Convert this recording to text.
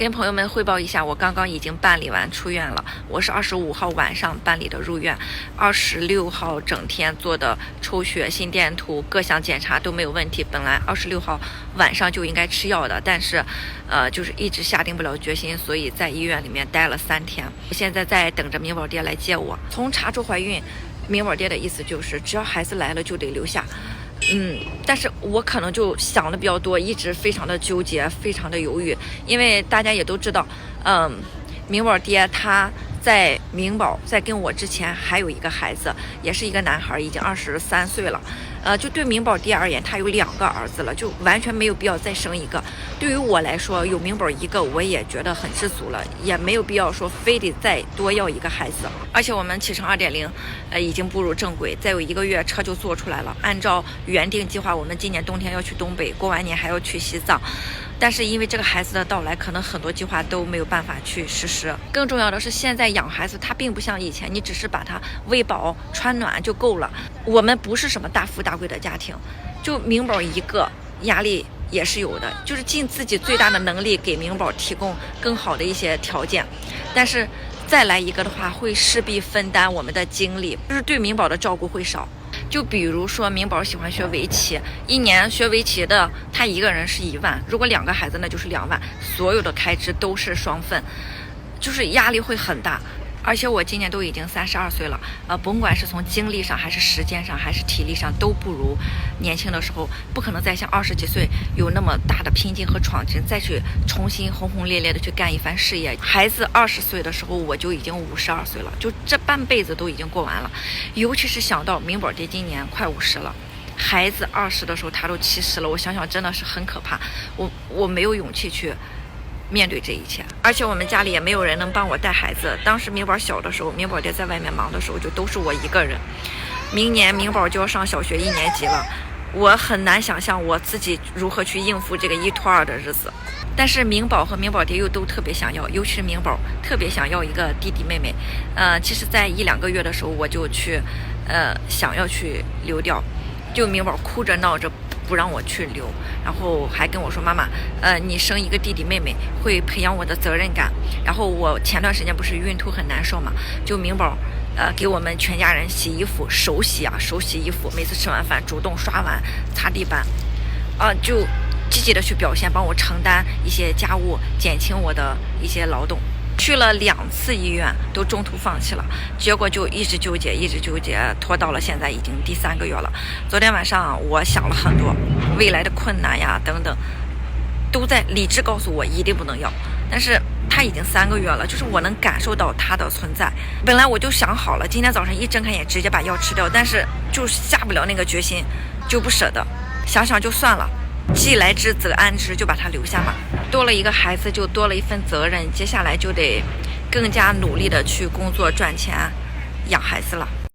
跟朋友们汇报一下，我刚刚已经办理完出院了。我是25号晚上办理的入院，26号整天做的抽血、心电图，各项检查都没有问题。本来26号晚上就应该吃药的，但是，就是一直下定不了决心，所以在医院里面待了3天。我现在在等着明宝爹来接我。从查出怀孕，明宝爹的意思就是只要孩子来了就得留下。但是我可能就想的比较多，一直非常的纠结，非常的犹豫，因为大家也都知道，明宝爹他在明宝在跟我之前还有一个孩子，也是一个男孩，已经23岁了。就对明宝爹而言，他有2个儿子了，就完全没有必要再生一个。对于我来说，有明宝一个，我也觉得很知足了，也没有必要说非得再多要一个孩子。而且我们启程2.0，已经步入正轨，再有1个月车就做出来了。按照原定计划，我们今年冬天要去东北，过完年还要去西藏。但是因为这个孩子的到来，可能很多计划都没有办法去实施。更重要的是，现在养孩子，它并不像以前，你只是把它喂饱、穿暖就够了。我们不是什么大富大贵的家庭，就明宝一个，压力也是有的，就是尽自己最大的能力给明宝提供更好的一些条件。但是再来一个的话，会势必分担我们的精力，就是对明宝的照顾会少。就比如说明宝喜欢学围棋，1年学围棋的他一个人是1万，如果2个孩子那就是2万，所有的开支都是双份，就是压力会很大。而且我今年都已经32岁了，甭管是从精力上还是时间上还是体力上，都不如年轻的时候，不可能再像20几岁有那么大的拼劲和闯劲，再去重新轰轰烈烈的去干一番事业。孩子20岁的时候，我就已经52岁了，就这半辈子都已经过完了。尤其是想到明宝爹今年快50了，孩子20的时候他都70了，我想想真的是很可怕，我没有勇气去面对这一切。而且我们家里也没有人能帮我带孩子。当时明宝小的时候，明宝爹在外面忙的时候，就都是我一个人。明年明宝就要上小学1年级了，我很难想象我自己如何去应付这个1拖2的日子。但是明宝和明宝爹又都特别想要，尤其是明宝特别想要一个弟弟妹妹。其实在1-2个月的时候，我就去想要去流掉，就明宝哭着闹着不让我去留，然后还跟我说，妈妈，你生一个弟弟妹妹会培养我的责任感。然后我前段时间不是孕吐很难受嘛，就明宝给我们全家人洗衣服，手洗衣服，每次吃完饭主动刷碗擦地板，就积极的去表现，帮我承担一些家务，减轻我的一些劳动。去了2次医院，都中途放弃了，结果就一直纠结，拖到了现在已经第3个月了。昨天晚上我想了很多未来的困难呀等等，都在理智告诉我一定不能要，但是他已经3个月了，就是我能感受到他的存在。本来我就想好了，今天早上一睁开眼直接把药吃掉，但是就下不了那个决心，就不舍得，想想就算了，既来之则安之，就把他留下嘛。多了一个孩子就多了一份责任，接下来就得更加努力的去工作赚钱养孩子了。